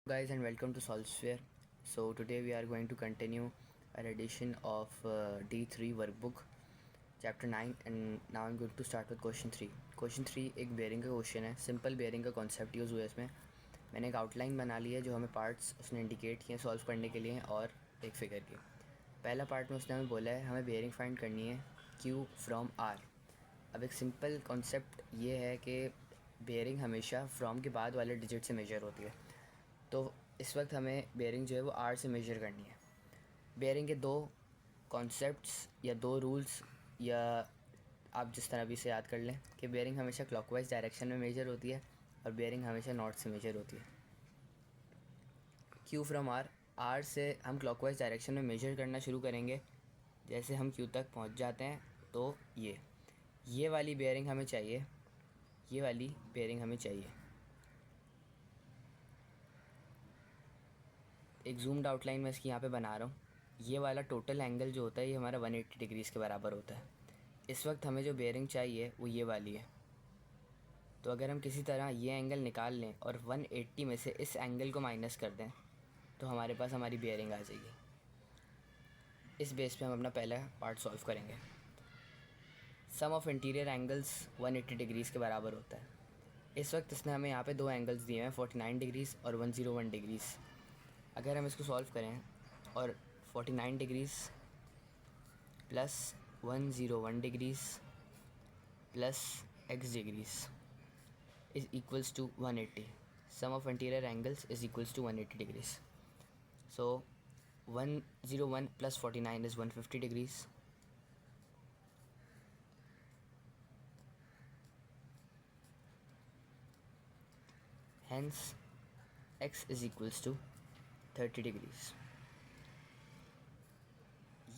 Guys, and welcome to SolveSphere. So today we are going to continue our edition of D3 workbook chapter 9, and now I'm going to start with question 3. Question 3 एक bearing का question है. Simple bearing का concept use हुआ है इसमें. मैंने एक outline बना ली है जो हमें पार्ट्स उसने इंडिकेट किए सॉल्व करने के लिए और एक फिगर की. पहला पार्ट में उसने हमें बोला है हमें बेयरिंग फाइंड करनी है Q फ्रॉम R. अब एक सिंपल कॉन्सेप्ट ये है कि बेयरिंग हमेशा फ्रॉम के बाद वाले डिजिट से मेजर होती है. तो इस वक्त हमें बेयरिंग जो है वो आर से मेजर करनी है. बेयरिंग के दो कॉन्सेप्ट्स या दो रूल्स, या आप जिस तरह भी इसे याद कर लें, कि बेयरिंग हमेशा क्लॉकवाइज डायरेक्शन में मेजर होती है और बेयरिंग हमेशा नॉर्थ से मेजर होती है. क्यू फ्रॉम आर, आर से हम क्लॉकवाइज डायरेक्शन में मेजर करना शुरू करेंगे. जैसे हम क्यू तक पहुंच जाते हैं तो ये वाली बेयरिंग हमें चाहिए, ये वाली बेयरिंग हमें चाहिए. एक जूम्ड आउटलाइन मैं इसकी यहाँ पे बना रहा हूँ. ये वाला टोटल एंगल जो होता है ये हमारा 180 डिग्रीज़ के बराबर होता है. इस वक्त हमें जो बेयरिंग चाहिए वो ये वाली है. तो अगर हम किसी तरह ये एंगल निकाल लें और 180 में से इस एंगल को माइनस कर दें तो हमारे पास हमारी बेयरिंग आ जाएगी. इस बेस पे हम अपना पहला पार्ट सॉल्व करेंगे. सम ऑफ इंटीरियर एंगल्स 180 डिग्रीज़ के बराबर होता है. इस वक्त इसने हमें यहाँ पे दो एंगल्स दिए हैं, 49 डिग्रीज़ और 101 डिग्रीज़. अगर हम इसको सॉल्व करें और 49 degrees plus 101 degrees plus x degrees is equals to 180. Sum of interior angles is equals to 180 degrees. So 101 plus 49 is 150 degrees. Hence x is equals to 30 degrees.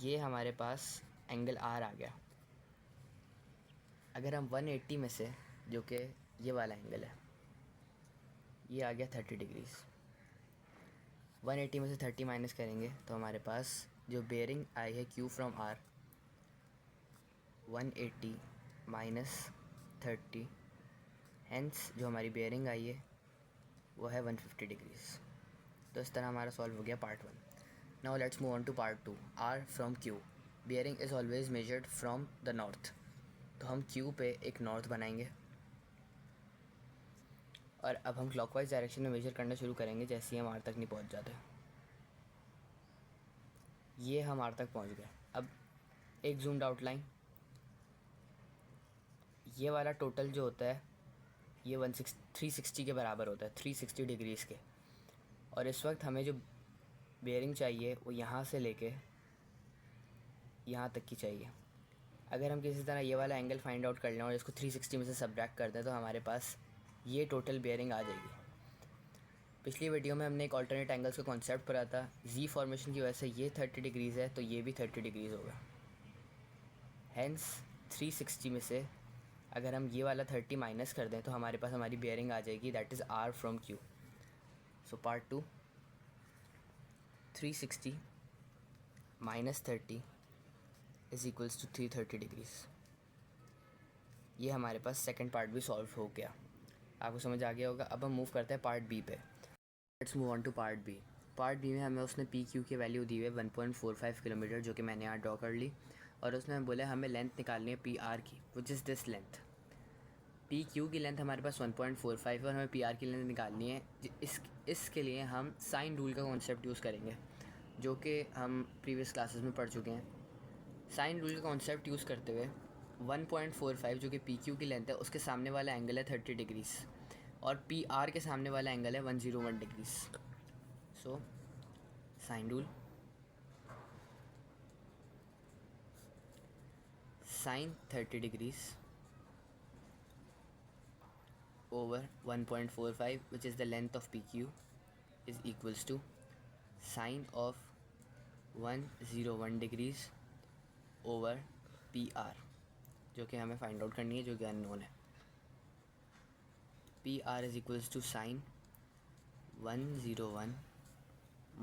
ये हमारे पास एंगल R आ गया. अगर हम 180 में से, जो कि ये वाला एंगल है, ये आ गया 30 डिग्रीज़. 180 में से 30 माइनस करेंगे तो हमारे पास जो बेयरिंग आई है Q from R, 180 minus 30, hence जो हमारी बेयरिंग आई है वो है 150 डिग्रीज़. तो इस तरह हमारा सॉल्व हो गया part 1. Now let's move on to part 2. R from Q. Bearing is always measured from the north. तो हम Q पे एक नॉर्थ बनाएंगे और अब हम क्लॉकवाइज डायरेक्शन में मेजर करना शुरू करेंगे जैसे ही हम आर तक नहीं पहुंच जाते. ये हम आर तक पहुंच गए. अब एक जूम्ड आउटलाइन. ये वाला टोटल जो होता है ये 360 के बराबर होता है, 360 डिग्रीज़ के. और इस वक्त हमें जो बेयरिंग चाहिए वो यहाँ से लेके यहाँ तक की चाहिए. अगर हम किसी तरह ये वाला एंगल फाइंड आउट कर लें और इसको 360 में से सब्ट्रैक्ट कर दें तो हमारे पास ये टोटल बेयरिंग आ जाएगी. पिछली वीडियो में हमने एक ऑल्टरनेट एंगल्स का कॉन्सेप्ट पढ़ा था. जी फॉर्मेशन की वजह से ये 30 डिग्रीज़ है तो ये भी 30 डिग्रीज़ होगा. हेंस 360 में से अगर हम ये वाला 30 माइनस कर दें तो हमारे पास हमारी बेयरिंग आ जाएगी, that is R from Q. So part 2, 360 minus 30 is equals to 330 degrees. ये हमारे पास सेकंड पार्ट भी सॉल्व हो गया. आपको समझ आ गया होगा. अब हम मूव करते हैं पार्ट बी पे. Let's move on to part B. Part B में हमें उसने पी क्यू की वैल्यू दी है 1.45 किलोमीटर, जो कि मैंने यहाँ ड्रॉ कर ली. और उसने हमें बोला हमें लेंथ निकालनी है पी आर की, which is this length. P Q की लेंथ हमारे पास 1.45 है और हमें पी आर की लेंथ निकालनी है. इसके लिए हम साइन रूल का कॉन्सेप्ट यूज़ करेंगे जो कि हम प्रीवियस क्लासेस में पढ़ चुके हैं. साइन रूल का कॉन्सेप्ट यूज़ करते हुए 1.45 जो कि पी क्यू की लेंथ है उसके सामने वाला एंगल है 30 डिग्रीज़ और पी आर के सामने वाला एंगल है 101 degrees. So sine rule, sine 30 degrees over 1.45 which is the length of PQ is equals to sine of 101 degrees over PR, जो कि हमें फाइंड आउट करनी है, जो कि अननोन है. PR is equals to sine 101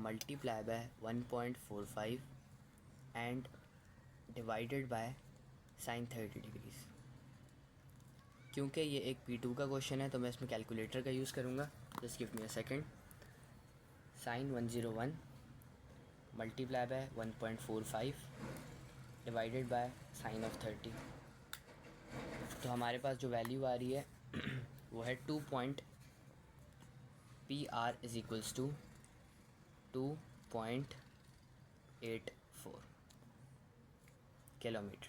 multiplied by 1.45 and divided by sine 30 degrees. क्योंकि ये एक P2 का क्वेश्चन है तो मैं इसमें कैलकुलेटर का यूज़ करूँगा. Just give me a second. Sine 101 multiply by 1.45 divided by sine of 30। तो हमारे पास जो वैल्यू आ रही है वो है 2.PR is equals to 2.84 kilometre.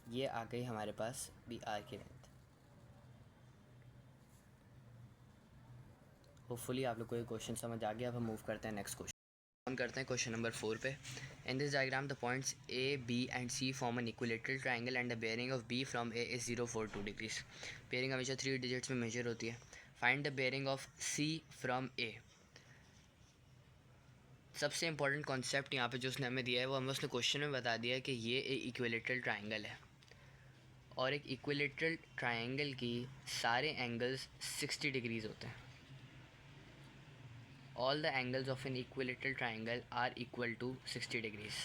ये आ गई हमारे पास BR की लेंथ। होपफुली आप लोग को ये क्वेश्चन समझ आ गया। अब हम मूव करते हैं नेक्स्ट क्वेश्चन। ऑन करते हैं क्वेश्चन नंबर 4 पे। In this diagram the points A, B and C form an equilateral triangle and the bearing of B from A is 042 degrees. Bearing हमेशा 3 डिजिट्स में मेजर होती है। Find the bearing of C from A। सबसे important concept यहाँ पे जो उसने हमें दिया है वो हमें उसने क्वेश्चन में बता दिया है कि ये एक इक्विलेटरल ट्रायंगल है और एक इक्विलेटरल ट्रायंगल की सारे एंगल्स 60 डिग्रीज होते हैं। All the angles of an equilateral triangle are equal to 60 degrees.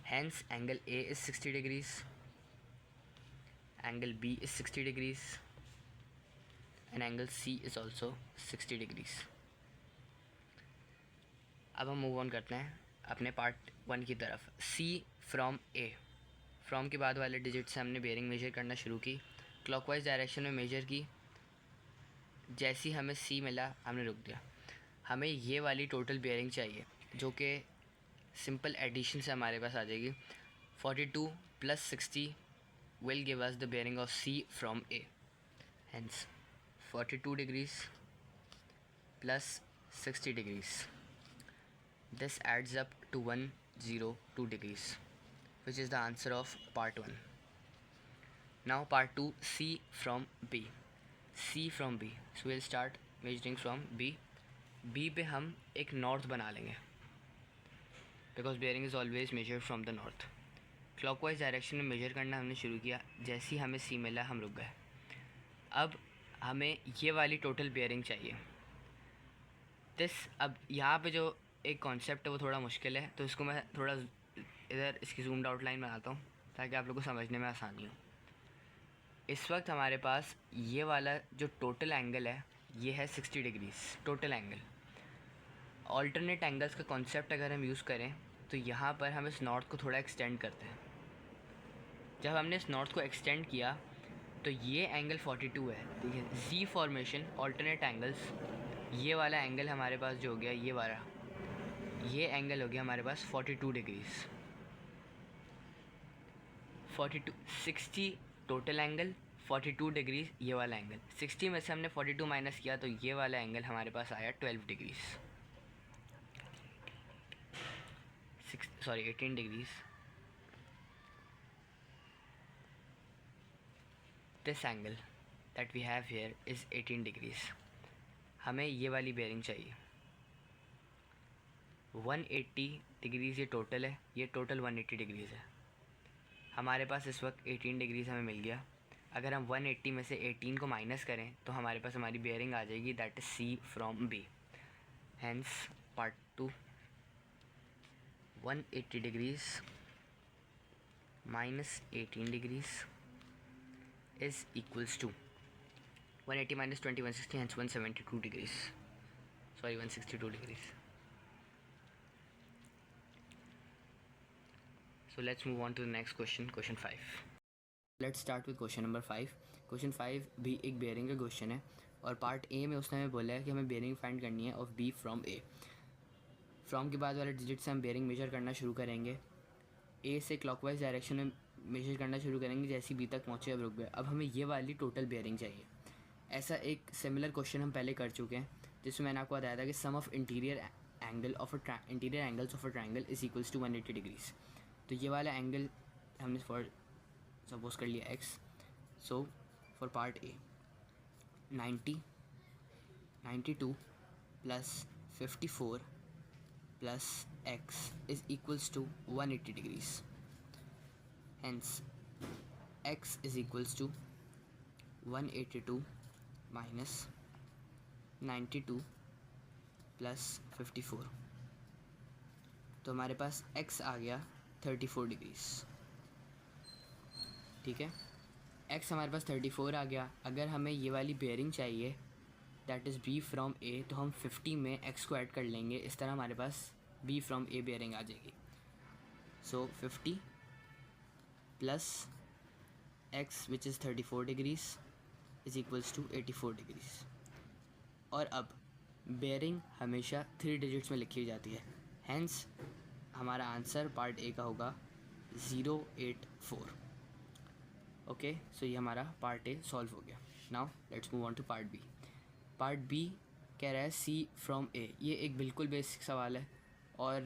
Hence, angle A is 60 degrees, angle B is 60 degrees, and angle C is also 60 degrees. अब हम move on करते हैं अपने part 1 की तरफ। C from A। From के बाद वाले डिजिट से हमने बेयरिंग मेजर करना शुरू की, क्लॉकवाइज डायरेक्शन में मेजर की। जैसी हमें C मिला हमने रुक दिया। हमें ये वाली टोटल बेयरिंग चाहिए जो कि सिंपल एडिशन से हमारे पास आ जाएगी। 42 + 60 will give us the bearing of C from A। Hence 42 degrees + 60 degrees, this adds up to 102 degrees which is the answer of part 1। Now part 2, C from B। C from B, so will start measuring from B। B पे हम एक north बना लेंगे because bearing is always measure from the north. Clockwise direction में measure करना हमने शुरू किया। जैसे ही हमें C मिला हम रुक गए। अब हमें ये वाली टोटल बेयरिंग चाहिए। अब यहाँ पे जो एक कॉन्सेप्ट है वो थोड़ा मुश्किल है, तो इसको मैं थोड़ा इधर इसकी जूम्ड आउट लाइन बनाता हूँ ताकि आप लोग को समझने में आसानी हो। इस वक्त हमारे पास ये वाला जो टोटल एंगल है ये है 60 degrees total angle. Alternate angles का कॉन्सेप्ट अगर हम यूज़ करें तो यहाँ पर हम इस नॉर्थ को थोड़ा एक्सटेंड करते हैं। जब हमने इस नॉर्थ को एक्सटेंड किया तो ये एंगल 42 है। देखिए Z फॉर्मेशन ऑल्टरनेट एंगल्स, ये वाला एंगल हमारे पास जो हो गया ये वाला, ये एंगल हो गया हमारे पास 42 डिग्रीज। 60 टोटल एंगल, 42 डिग्रीज ये वाला एंगल। 60 में से हमने 42 माइनस किया तो ये वाला एंगल हमारे पास आया 12 degrees, 18 degrees. This angle that we have here is 18 degrees. हमें ये वाली बेयरिंग चाहिए। 180 डिग्रीज़ ये टोटल है, ये टोटल 180 डिग्रीज़ है। हमारे पास इस वक्त 18 डिग्रीज़ हमें मिल गया। अगर हम 180 में से 18 को माइनस करें तो हमारे पास हमारी बेयरिंग आ जाएगी that is C from B। Hence part 2, 180 degrees minus 18 degrees is equals to 180 minus 20 160, hence 172 degrees, 162 degrees. So let's move on to the next question, question 5. Let's start with question number 5. Question 5 भी एक bearing का question है और part A में उसने हमें बोला है कि हमें बेयरिंग फाइंड करनी है of B from A। From के बाद वाले डिजिट से हम बेयरिंग मेजर करना शुरू करेंगे। A से क्लॉकवाइज डायरेक्शन में मेजर करना शुरू करेंगे। जैसे B तक पहुँचे अब रुक गए। अब हमें ये वाली टोटल बेयरिंग चाहिए। ऐसा एक सिमिलर क्वेश्चन हम पहले कर चुके हैं जिसमें मैंने आपको बताया था कि sum of interior angles of a triangle is equals to 180 degrees. तो ये वाला एंगल हमने फॉर सपोज कर लिया x। So for part A 92 plus 54 plus x is equals to 180 degrees. Hence x is equals to 182 minus 92 plus 54। तो हमारे पास x आ गया 34 degrees. ठीक है, x हमारे पास 34 आ गया। अगर हमें ये वाली बेयरिंग चाहिए दैट इज़ बी फ्रॉम ए, तो हम 50 में एक्स को ऐड कर लेंगे, इस तरह हमारे पास बी फ्रॉम ए बेयरिंग आ जाएगी. So 50 plus x which is 34 degrees is equals to 84 degrees. और अब बेयरिंग हमेशा 3 डिजिट्स में लिखी जाती है, हैंस हमारा आंसर पार्ट ए का होगा 084. ओके, सो ये हमारा पार्ट ए सॉल्व हो गया. Now let's move on to part B. Part B कह रहा है सी फ्रॉम ए. ये एक बिल्कुल बेसिक सवाल है और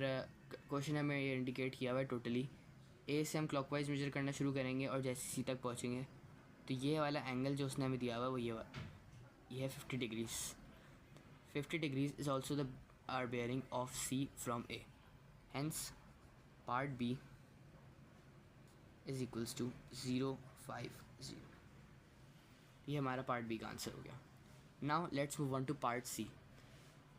क्वेश्चन हमें ये इंडिकेट किया हुआ है टोटली. ए से हम क्लॉकवाइज मेजर करना शुरू करेंगे और जैसे सी तक पहुँचेंगे तो ये वाला एंगल जो उसने हमें दिया हुआ है वो ये है 50 degrees. 50 degrees is also the our bearing of C from A. Hence, part B is equals to 050. ये हमारा पार्ट बी का आंसर हो गया. Now let's move on to part C.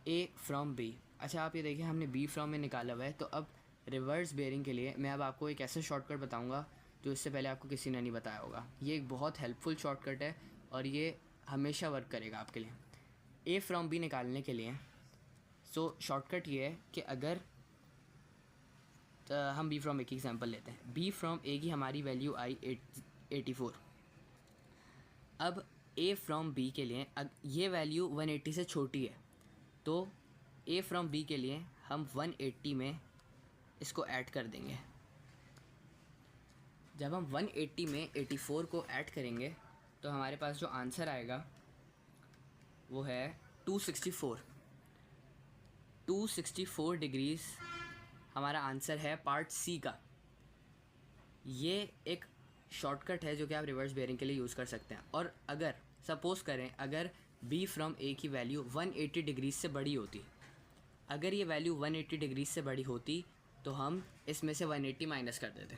A from B. अच्छा, आप ये देखिए हमने बी फ्रॉम में निकाला हुआ है, तो अब रिवर्स बेयरिंग के लिए मैं अब आपको एक ऐसा शॉर्टकट बताऊंगा जो इससे पहले आपको किसी ने नहीं बताया होगा. ये एक बहुत हेल्पफुल शॉर्टकट है और ये हमेशा वर्क करेगा आपके लिए. ए फ्रॉम बी निकालने के लिए शॉर्टकट ये है कि अगर हम बी फ्रॉम ए की एग्जांपल लेते हैं. बी फ्रॉम ए की हमारी वैल्यू आई 84. अब ए फ्रॉम बी के लिए ये वैल्यू 180 से छोटी है, तो ए फ्रॉम बी के लिए हम 180 में इसको ऐड कर देंगे. जब हम 180 में 84 को ऐड करेंगे तो हमारे पास जो आंसर आएगा वो है 264. 264 डिग्रीज हमारा आंसर है पार्ट सी का. ये एक शॉर्टकट है जो कि आप रिवर्स बेयरिंग के लिए यूज़ कर सकते हैं. और अगर सपोज़ करें अगर बी फ्रॉम ए की वैल्यू 180 डिग्रीज से बड़ी होती, अगर ये वैल्यू 180 डिग्रीज से बड़ी होती तो हम इसमें से 180 माइनस कर देते.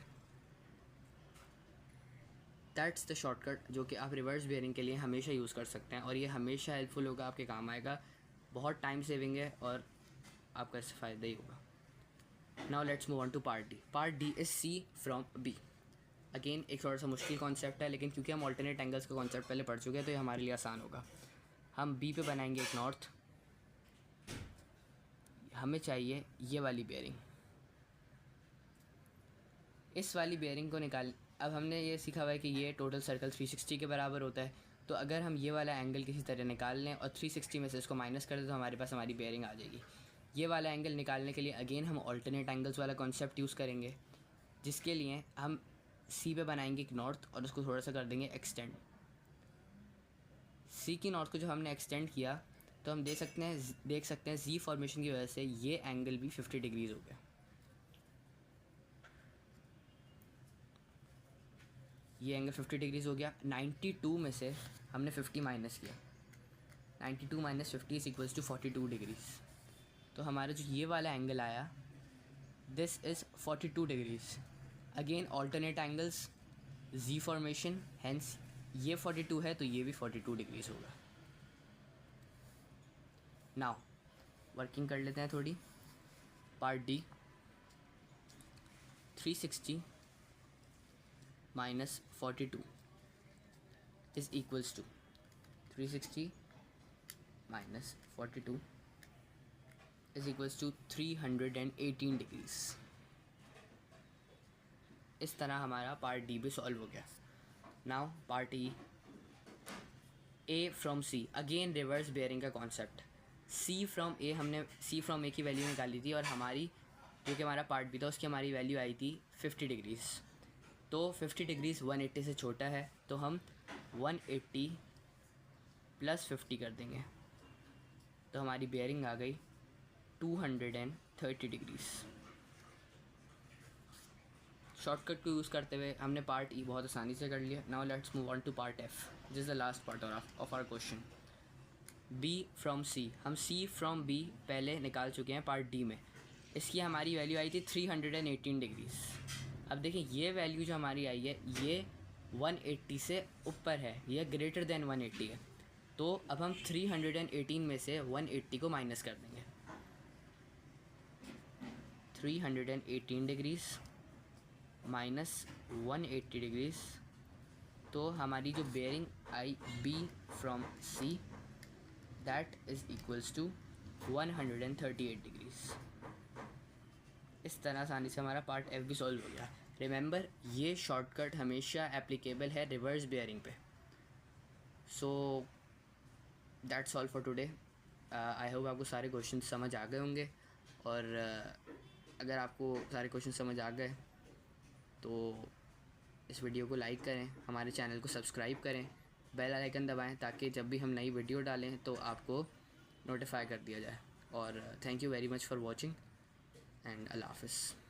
दैट्स द शॉर्टकट जो कि आप रिवर्स बेयरिंग के लिए हमेशा यूज़ कर सकते हैं और ये हमेशा हेल्पफुल होगा, आपके काम आएगा. बहुत टाइम सेविंग है और आपका इससे फ़ायदा ही होगा. Now let's move on to part D. Part D is C from B. Again एक थोड़ा सा मुश्किल कॉन्सेप्ट है, लेकिन क्योंकि हम ऑल्टरनेट एंगल्स का कॉन्सेप्ट पहले पढ़ चुके हैं तो ये हमारे लिए आसान होगा. हम बी पे बनाएंगे एक नॉर्थ. हमें चाहिए ये वाली बेयरिंग. इस वाली बेयरिंग को निकाल. अब हमने ये सीखा हुआ है कि ये टोटल सर्कल 360 के बराबर होता है, तो अगर हम ये वाला एंगल किसी तरह निकाल लें और 360 में से इसको माइनस कर दें तो हमारे पास हमारी बेयरिंग आ जाएगी. ये वाला एंगल निकालने के लिए अगेन हम ऑल्टरनेट एंगल्स वाला कॉन्सेप्ट यूज़ करेंगे, जिसके लिए हम सी पे बनाएंगे एक नॉर्थ और उसको थोड़ा सा कर देंगे एक्सटेंड. सी की नॉर्थ को जो हमने एक्सटेंड किया तो हम देख सकते हैं जी फॉर्मेशन की वजह से ये एंगल भी 50 डिग्रीज हो गया. ये एंगल 50 डिग्रीज हो गया. 92 में से हमने 50 माइनस किया. 92 minus 50 is equals to 42 degrees. तो हमारा जो ये वाला एंगल आया this is 42 degrees. Again alternate angles, G formation, hence ये 42 है तो ये भी 42 डिग्रीज होगा. नाउ वर्किंग कर लेते हैं थोड़ी. Part D 360 minus 42 is equals to 360 minus 42 is equals to 318 degrees. इस तरह हमारा पार्ट डी भी सॉल्व हो गया. Now part E. A from C. Again reverse bearing का कॉन्सेप्ट. सी फ्रॉम ए, हमने सी फ्रॉम ए की वैल्यू निकाली थी और हमारी जो कि हमारा पार्ट बी था उसकी हमारी वैल्यू आई थी 50 डिग्रीज. तो 50 डिग्रीज 180 से छोटा है तो हम 180 प्लस 50 कर देंगे तो हमारी बेयरिंग आ गई 230 डिग्रीज. शॉर्टकट को यूज़ करते हुए हमने पार्ट ई बहुत आसानी से कर लिया. Now let's move on to part F. This is the last part of our question. B from C. हम सी फ्रॉम बी पहले निकाल चुके हैं पार्ट डी में. इसकी हमारी वैल्यू आई थी 318 डिग्रीज. अब देखिए ये वैल्यू जो हमारी आई है ये 180 से ऊपर है, यह ग्रेटर देन 180 है. तो अब हम 318 में से 180 को माइनस कर देंगे. 318 डिग्रीज माइनस 180 डिग्रीज. तो हमारी जो बेयरिंग आई B from C that is equals to 138 degrees. इस तरह आसानी से हमारा पार्ट एफ भी सॉल्व हो गया। रिमेंबर, ये शॉर्टकट हमेशा एप्लीकेबल है रिवर्स बेयरिंग पे। So that's all for today. I hope आपको सारे क्वेश्चन समझ आ गए होंगे, और अगर आपको सारे क्वेश्चन समझ आ गए तो इस वीडियो को लाइक करें, हमारे चैनल को सब्सक्राइब करें, बेल आइकन दबाएं ताकि जब भी हम नई वीडियो डालें तो आपको नोटिफाई कर दिया जाए। और thank you very much for watching and अल्लाह हाफ़िज़।